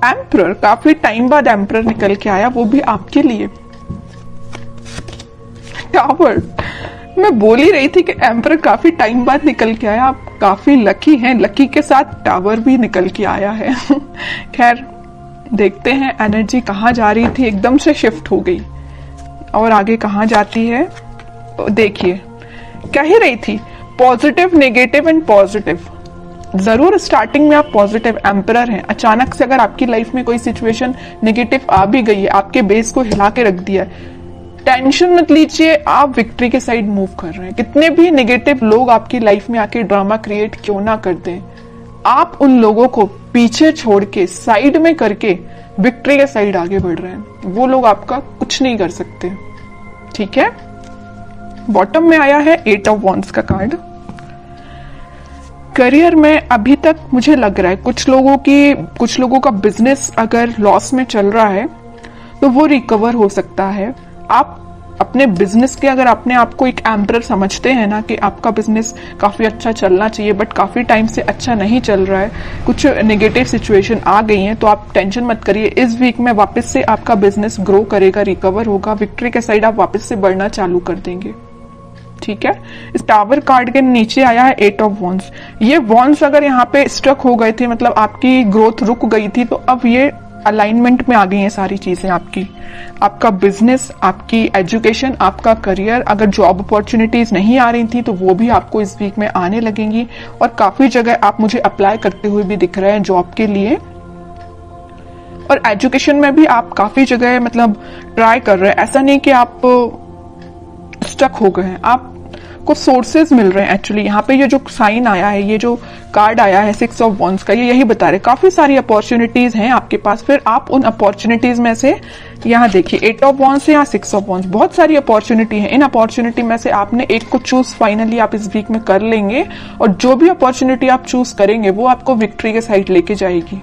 Emperor, काफी time बाद emperor निकल के आया, वो भी आपके लिए। टावर, मैं बोल ही रही थी कि एम्परर काफी टाइम बाद निकल के आया, आप काफी लकी हैं, लकी के साथ टावर भी निकल के आया है। खैर देखते हैं एनर्जी कहाँ जा रही थी, एकदम से शिफ्ट हो गई और आगे कहाँ जाती है। देखिए कह ही रही थी पॉजिटिव, नेगेटिव एंड पॉजिटिव। जरूर स्टार्टिंग में आप पॉजिटिव एम्परर हैं, अचानक से अगर आपकी लाइफ में कोई सिचुएशन नेगेटिव आ भी गई है, आपके बेस को हिला के रख दिया है, टेंशन मत लीजिए, आप विक्ट्री के साइड मूव कर रहे हैं। कितने भी नेगेटिव लोग आपकी लाइफ में आके ड्रामा क्रिएट क्यों ना कर दें, आप उन लोगों को पीछे छोड़ के साइड में करके विक्ट्री के साइड आगे बढ़ रहे हैं। वो लोग आपका कुछ नहीं कर सकते, ठीक है। बॉटम में आया है 8 ऑफ वॉन्ड्स का कार्ड। करियर में अभी तक मुझे लग रहा है कुछ लोगों का बिजनेस अगर लॉस में चल रहा है तो वो रिकवर हो सकता है। आप अपने बिजनेस के अगर अपने आप को एक एम्परर समझते हैं ना कि आपका बिजनेस काफी अच्छा चलना चाहिए बट काफी टाइम से अच्छा नहीं चल रहा है, कुछ नेगेटिव सिचुएशन आ गई हैं, तो आप टेंशन मत करिए। इस वीक में वापस से आपका बिजनेस ग्रो करेगा, रिकवर होगा, विक्ट्री के साइड आप वापस से बढ़ना चालू कर देंगे, ठीक है। इस टावर कार्ड के नीचे आया है 8 ऑफ वॉन्ड्स। ये वॉन्ड्स अगर यहाँ पे स्ट्रक हो गए थे, मतलब आपकी ग्रोथ रुक गई थी, तो अब ये अलाइनमेंट में आ गई हैं सारी चीजें आपकी। आपका बिजनेस, आपकी एजुकेशन, आपका करियर, अगर जॉब अपॉर्चुनिटीज नहीं आ रही थी तो वो भी आपको इस वीक में आने लगेंगी और काफी जगह आप मुझे अप्लाई करते हुए भी दिख रहे हैं जॉब के लिए। और एजुकेशन में भी आप काफी जगह मतलब ट्राई कर रहे हैं, ऐसा नहीं कि आप स्टक हो गए हैं, आपको सोर्सेज मिल रहे हैं। एक्चुअली यहाँ पे ये जो साइन आया है, ये जो कार्ड आया है 6 ऑफ वॉन्ड्स का, ये यही बता रहे काफी सारी अपॉर्चुनिटीज हैं आपके पास। फिर आप उन अपॉर्चुनिटीज में से यहाँ देखिए 8 ऑफ वॉन्ड्स से यहाँ 6 ऑफ वॉन्ड्स, बहुत सारी अपॉर्चुनिटी है। इन अपॉर्चुनिटी में से आपने एक को चूज फाइनली आप इस वीक में कर लेंगे और जो भी अपॉर्चुनिटी आप चूज करेंगे वो आपको विक्ट्री के साइड लेके जाएगी।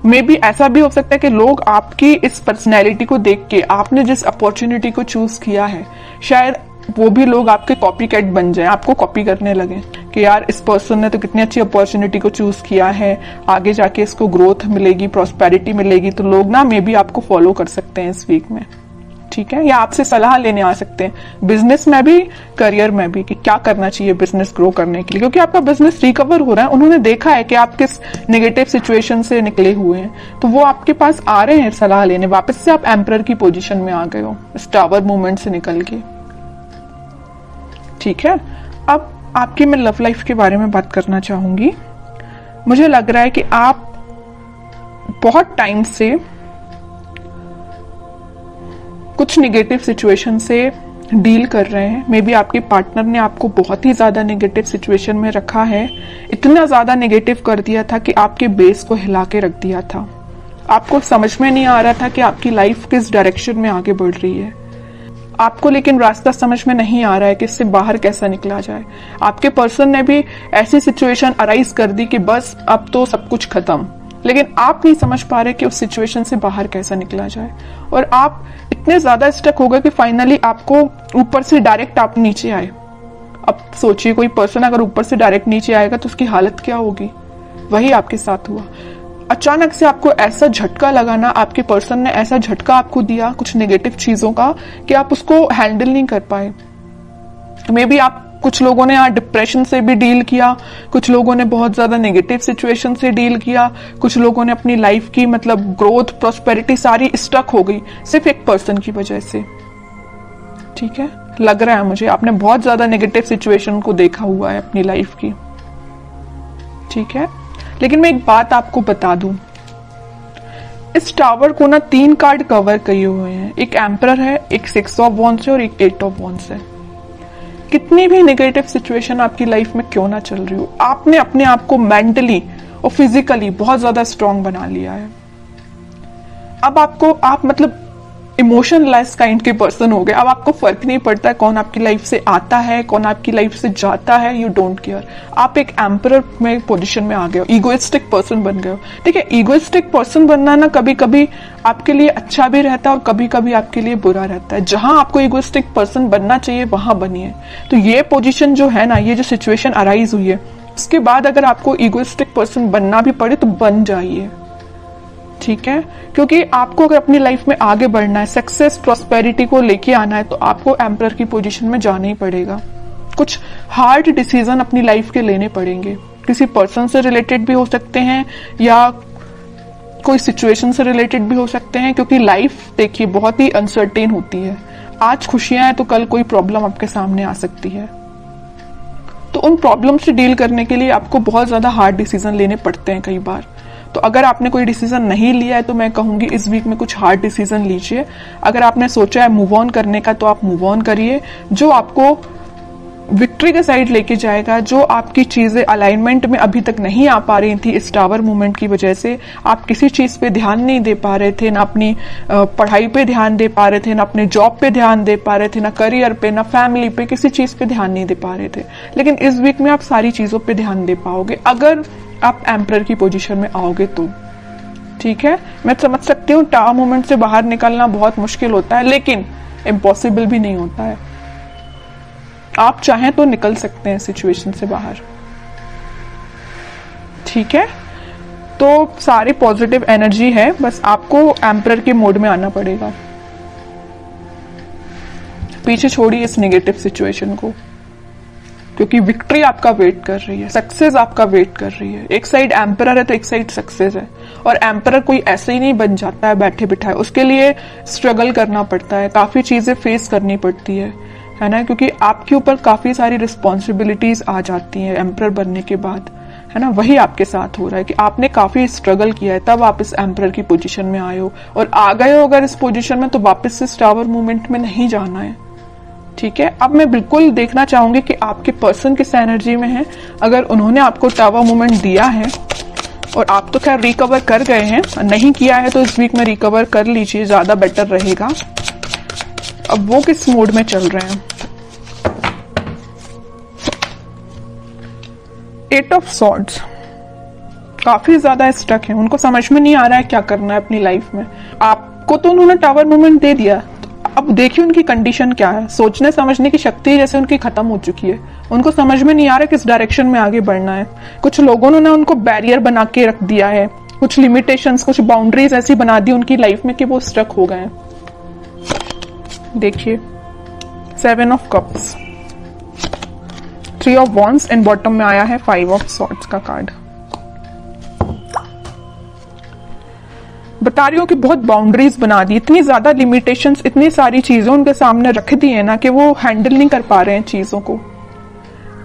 मे बी ऐसा भी हो सकता है कि लोग आपकी इस पर्सनैलिटी को देख के, आपने जिस अपॉर्चुनिटी को चूज किया है, शायद वो भी लोग आपके कॉपी कैट बन जाए, आपको कॉपी करने लगे कि यार इस पर्सन ने तो कितनी अच्छी अपॉर्चुनिटी को चूज किया है, आगे जाके इसको ग्रोथ मिलेगी, प्रॉस्पेरिटी मिलेगी, तो लोग ना मे बी आपको फॉलो कर सकते हैं इस वीक में, ठीक है। या आपसे सलाह लेने आ सकते हैं बिजनेस में भी, करियर में भी, कि क्या करना चाहिए बिजनेस ग्रो करने के लिए, क्योंकि आपका बिजनेस रिकवर हो रहा है। उन्होंने देखा है कि आप किस नेगेटिव सिचुएशन से निकले हुए हैं, तो वो आपके पास आ रहे हैं सलाह लेने। वापस से आप एम्परर की पोजीशन में आ गए हो इस टावर मूवमेंट से निकल के, ठीक है। अब आपकी मैं लव लाइफ के बारे में बात करना चाहूंगी। मुझे लग रहा है कि आप बहुत टाइम से कुछ नेगेटिव सिचुएशन से डील कर रहे हैं। मे बी आपके पार्टनर ने आपको बहुत ही ज्यादा नेगेटिव सिचुएशन में रखा है, इतना ज्यादा नेगेटिव कर दिया था कि आपके बेस को हिला के रख दिया था। आपको समझ में नहीं आ रहा था कि आपकी लाइफ किस डायरेक्शन में आगे बढ़ रही है, आपको लेकिन रास्ता समझ में नहीं आ रहा है कि इससे बाहर कैसा निकला जाए। आपके पर्सन ने भी ऐसी सिचुएशन अराइज कर दी कि बस अब तो सब कुछ खत्म, लेकिन आप नहीं समझ पा रहे कि उस सिचुएशन से बाहर कैसा निकला जाए। और आप इतने ज्यादा स्टक हो गए कि फाइनली आपको ऊपर से डायरेक्ट आप नीचे आए। अब सोचिए कोई पर्सन अगर ऊपर से डायरेक्ट नीचे आएगा तो उसकी हालत क्या होगी। वही आपके साथ हुआ। अचानक से आपको ऐसा झटका लगा ना, आपके पर्सन ने ऐसा झटका आपको दिया कुछ नेगेटिव चीजों का कि आप उसको हैंडल नहीं कर पाए। मे बी आप, कुछ लोगों ने यहाँ डिप्रेशन से भी डील किया, कुछ लोगों ने बहुत ज्यादा नेगेटिव सिचुएशन से डील किया, कुछ लोगों ने अपनी लाइफ की मतलब ग्रोथ, प्रॉस्पेरिटी सारी स्टक हो गई सिर्फ एक पर्सन की वजह से, ठीक है। लग रहा है मुझे आपने बहुत ज्यादा नेगेटिव सिचुएशन को देखा हुआ है अपनी लाइफ की, ठीक है। लेकिन मैं एक बात आपको बता दूं, इस टावर को ना 3 कार्ड कवर किए हुए हैं। एक एम्परर है, एक 6 ऑफ वॉन्ड्स है और एक 8 ऑफ वॉन्ड्स है। कितनी भी नेगेटिव सिचुएशन आपकी लाइफ में क्यों ना चल रही हो, आपने अपने आप को मेंटली और फिजिकली बहुत ज्यादा स्ट्रांग बना लिया है। अब आपको, आप मतलब इमोशनलेस काइंड के पर्सन हो गए। अब आपको फर्क नहीं पड़ता है कौन आपकी लाइफ से आता है, कौन आपकी लाइफ से जाता है, यू डोंट केयर। आप एक एम्परर में पोजीशन में आ गए हो, इगोइस्टिक पर्सन बन गए हो, ठीक है। इगोइस्टिक पर्सन बनना ना कभी कभी आपके लिए अच्छा भी रहता है और कभी कभी आपके लिए बुरा रहता है। जहां आपको इगोइस्टिक पर्सन बनना चाहिए वहां बनिए। तो ये पोजीशन जो है ना, ये जो सिचुएशन अराइज हुई है, उसके बाद अगर आपको इगोइस्टिक पर्सन बनना भी पड़े तो बन जाइए, ठीक है, क्योंकि आपको अगर अपनी लाइफ में आगे बढ़ना है, सक्सेस प्रॉस्पेरिटी को लेके आना है, तो आपको एम्परर की पोजीशन में जाना ही पड़ेगा। कुछ हार्ड डिसीजन अपनी लाइफ के लेने पड़ेंगे, किसी पर्सन से रिलेटेड भी हो सकते हैं या कोई सिचुएशन से रिलेटेड भी हो सकते हैं, क्योंकि लाइफ देखिए बहुत ही अनसर्टेन होती है। आज खुशियां हैं तो कल कोई प्रॉब्लम आपके सामने आ सकती है। तो उन प्रॉब्लम से डील करने के लिए आपको बहुत ज्यादा हार्ड डिसीजन लेने पड़ते हैं कई बार। तो अगर आपने कोई डिसीजन नहीं लिया है तो मैं कहूंगी इस वीक में कुछ हार्ड डिसीजन लीजिए। अगर आपने सोचा है मूव ऑन करने का तो आप मूव ऑन करिए, जो आपको विक्ट्री के साइड लेके जाएगा। जो आपकी चीजें अलाइनमेंट में अभी तक नहीं आ पा रही थी इस टावर मूवमेंट की वजह से, आप किसी चीज पे ध्यान नहीं दे पा रहे थे, ना अपनी पढ़ाई पे ध्यान दे पा रहे थे, ना अपने जॉब पे ध्यान दे पा रहे थे, ना करियर पे, ना फैमिली पे, किसी चीज पे ध्यान नहीं दे पा रहे थे। लेकिन इस वीक में आप सारी चीजों पे ध्यान दे पाओगे अगर आप एम्परर की पोजीशन में आओगे तो। ठीक है, मैं समझ सकती हूँ टावर मूवमेंट से बाहर निकलना बहुत मुश्किल होता है, लेकिन इम्पॉसिबल भी नहीं होता है। आप चाहें तो निकल सकते हैं सिचुएशन से बाहर। ठीक है, तो सारी पॉजिटिव एनर्जी है, बस आपको एम्परर के मोड में आना पड़ेगा। पीछे छोड़िए इस नेगेटिव सिचुएशन को, क्योंकि विक्ट्री आपका वेट कर रही है, सक्सेस आपका वेट कर रही है। एक साइड एम्परर है तो एक साइड सक्सेस है, और एम्परर कोई ऐसे ही नहीं बन जाता है बैठे बिठाए, उसके लिए स्ट्रगल करना पड़ता है, काफी चीजें फेस करनी पड़ती है ना, क्योंकि आपके ऊपर काफी सारी रिस्पॉन्सिबिलिटीज आ जाती हैं एम्परर बनने के बाद, है ना। वही आपके साथ हो रहा है कि आपने काफी स्ट्रगल किया है, तब आप इस एम्परर की पोजीशन में आए हो, और आ गए हो अगर इस पोजीशन में तो वापस से टावर मूवमेंट में नहीं जाना है। ठीक है, अब मैं बिल्कुल देखना चाहूंगी कि आपके पर्सन किस एनर्जी में है। अगर उन्होंने आपको टावर मूवमेंट दिया है और आप तो खैर रिकवर कर गए हैं, नहीं किया है तो इस वीक में रिकवर कर लीजिए, ज्यादा बेटर रहेगा। अब वो किस मोड में चल रहे हैं। 8 ऑफ सॉर्ड्स, काफी ज्यादा स्टक है, उनको समझ में नहीं आ रहा है क्या करना है अपनी लाइफ में। आपको तो उन्होंने टावर मूवमेंट दे दिया, अब देखिए उनकी कंडीशन क्या है। सोचने समझने की शक्ति जैसे उनकी खत्म हो चुकी है, उनको समझ में नहीं आ रहा किस डायरेक्शन में आगे बढ़ना है। कुछ लोगों ने उनको बैरियर बना के रख दिया है, कुछ लिमिटेशंस, कुछ बाउंड्रीज ऐसी बना दी उनकी लाइफ में कि वो स्टक हो गए। देखिए 7 of cups, 3 of wands, and bottom में आया है 5 ऑफ सॉर्ड्स का कार्ड। बता रही हूँ कि बहुत बाउंड्रीज बना दी, इतनी ज्यादा लिमिटेशंस, इतनी सारी चीजें उनके सामने रख दी है ना कि वो हैंडल नहीं कर पा रहे हैं चीजों को,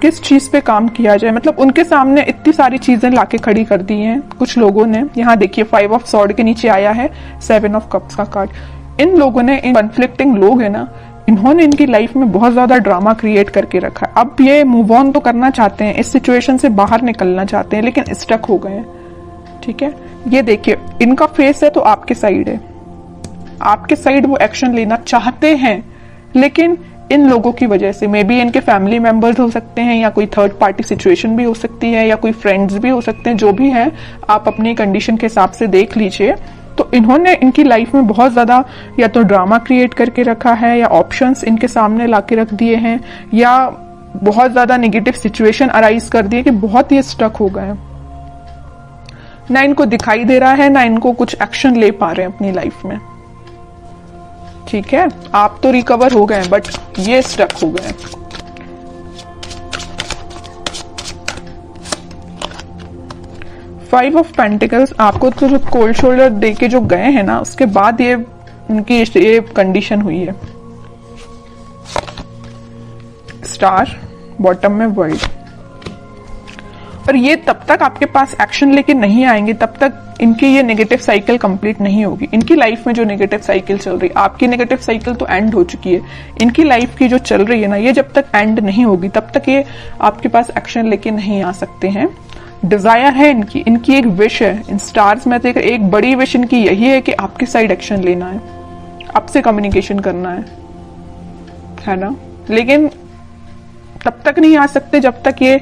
किस चीज पे काम किया जाए। मतलब उनके सामने इतनी सारी चीजें लाके खड़ी कर दी हैं कुछ लोगों ने। यहाँ देखिए 5 ऑफ सॉर्ड के नीचे आया है 7 ऑफ कप्स का कार्ड। इन लोगों ने, इन कॉन्फ्लिक्टिंग लोग है ना, इन्होंने इनकी लाइफ में बहुत ज्यादा ड्रामा क्रिएट करके रखा है। अब ये मूव ऑन तो करना चाहते हैं, इस सिचुएशन से बाहर निकलना चाहते हैं, लेकिन स्टक हो गए हैं। ठीक है, ये देखिए इनका फेस है तो आपके साइड है, आपके साइड वो एक्शन लेना चाहते हैं, लेकिन इन लोगों की वजह से, मे बी इनके फैमिली मेंबर्स हो सकते हैं, या कोई थर्ड पार्टी सिचुएशन भी हो सकती है, या कोई फ्रेंड्स भी हो सकते हैं, जो भी है आप अपनी कंडीशन के हिसाब से देख लीजिए। तो इन्होंने इनकी लाइफ में बहुत ज्यादा या तो ड्रामा क्रिएट करके रखा है, या ऑप्शंस इनके सामने लाके रख दिए हैं, या बहुत ज्यादा नेगेटिव सिचुएशन अराइज कर दिए कि बहुत ही स्टक हो गए। ना इनको दिखाई दे रहा है, ना इनको कुछ एक्शन ले पा रहे हैं अपनी लाइफ में। ठीक है, आप तो रिकवर हो गए बट ये स्टक हो गए। फाइव ऑफ पेंटिकल्स, आपको तो जो कोल्ड शोल्डर देके जो गए हैं ना, उसके बाद ये उनकी ये कंडीशन हुई है। स्टार, बॉटम में वर्ल्ड। और ये तब तक आपके पास एक्शन लेके नहीं आएंगे, तब तक इनकी ये नेगेटिव साइकिल कंप्लीट नहीं होगी। इनकी लाइफ में जो नेगेटिव साइकिल चल रही है, आपकी नेगेटिव साइकिल तो एंड हो चुकी है, इनकी लाइफ की जो चल रही है ना, ये जब तक एंड नहीं होगी तब तक ये आपके पास एक्शन लेके नहीं आ सकते हैं। डिजायर है इनकी एक विश है। इन स्टार्स में देख एक बड़ी विश इनकी यही है कि आपकी साइड एक्शन लेना है, आपसे कम्युनिकेशन करना है ना। लेकिन तब तक नहीं आ सकते जब तक ये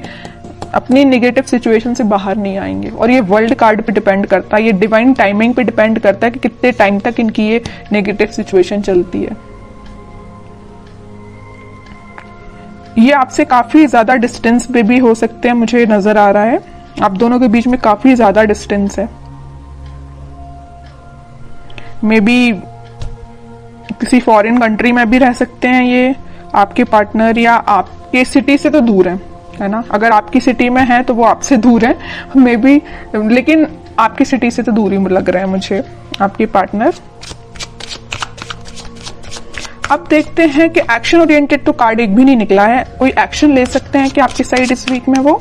अपनी नेगेटिव सिचुएशन से बाहर नहीं आएंगे। और ये वर्ल्ड कार्ड पे डिपेंड करता है, ये डिवाइन टाइमिंग पे डिपेंड करता है कि कितने टाइम तक इनकी ये नेगेटिव सिचुएशन चलती है। ये आपसे काफी ज्यादा डिस्टेंस पे भी हो सकते हैं, मुझे नजर आ रहा है आप दोनों के बीच में काफी ज्यादा डिस्टेंस है। मे बी किसी फॉरेन कंट्री में भी रह सकते हैं ये आपके पार्टनर, या आपके सिटी से तो दूर है ना। अगर आपकी सिटी में है तो वो आपसे दूर है मे बी, लेकिन आपकी सिटी से तो दूर ही लग रहा है मुझे आपके पार्टनर। अब देखते हैं कि एक्शन ओरिएंटेड तो कार्ड एक भी नहीं निकला है। कोई एक्शन ले सकते हैं कि आपकी साइड इस वीक में वो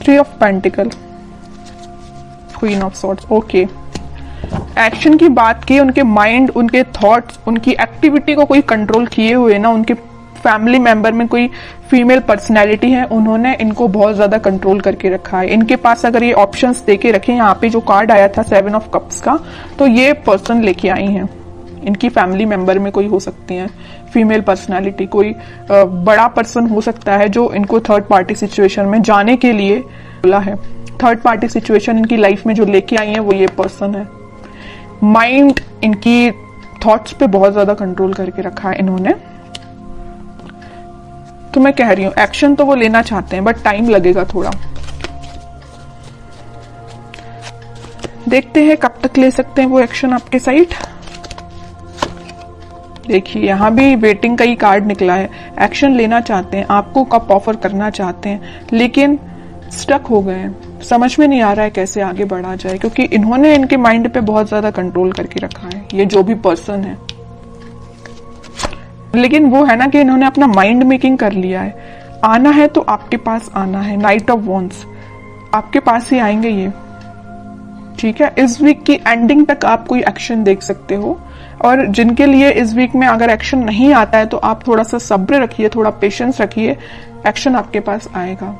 3 of pentacle, queen of swords. Okay, action की बात की, उनके माइंड, उनके थॉट्स, उनकी एक्टिविटी को कोई कंट्रोल किए हुए ना, उनके फैमिली मेंबर में कोई फीमेल पर्सनैलिटी है, उन्होंने इनको बहुत ज्यादा कंट्रोल करके रखा है। इनके पास अगर ये ऑप्शंस देके रखे, यहाँ पे जो कार्ड आया था 7 ऑफ कप्स का, तो ये पर्सन लेके आई हैं। इनकी फैमिली मेंबर में कोई हो सकती है फीमेल पर्सनैलिटी, कोई बड़ा पर्सन हो सकता है जो इनको थर्ड पार्टी सिचुएशन में जाने के लिए बोला है। थर्ड पार्टी सिचुएशन इनकी लाइफ में जो लेके आई है वो ये पर्सन है। माइंड, इनकी थॉट्स पे बहुत ज्यादा कंट्रोल करके रखा है इन्होंने। तो मैं कह रही हूं एक्शन तो वो लेना चाहते हैं, बट टाइम लगेगा थोड़ा। देखते हैं कब तक ले सकते हैं वो एक्शन आपके साइड। देखिए यहां भी वेटिंग का ही कार्ड निकला है। एक्शन लेना चाहते हैं, आपको कब ऑफर करना चाहते हैं, लेकिन स्टक हो गए हैं। समझ में नहीं आ रहा है कैसे आगे बढ़ा जाए, क्योंकि इन्होंने इनके माइंड पे बहुत ज्यादा कंट्रोल करके रखा है, ये जो भी पर्सन है। लेकिन वो है ना कि इन्होंने अपना माइंड मेकिंग कर लिया है। आना है तो आपके पास आना है। नाइट ऑफ वॉन्ड्स, आपके पास ही आएंगे ये, ठीक है। इस वीक की एंडिंग तक आप कोई एक्शन देख सकते हो, और जिनके लिए इस वीक में अगर एक्शन नहीं आता है तो आप थोड़ा सा सब्र रखिए, थोड़ा पेशेंस रखिए, एक्शन आपके पास आएगा।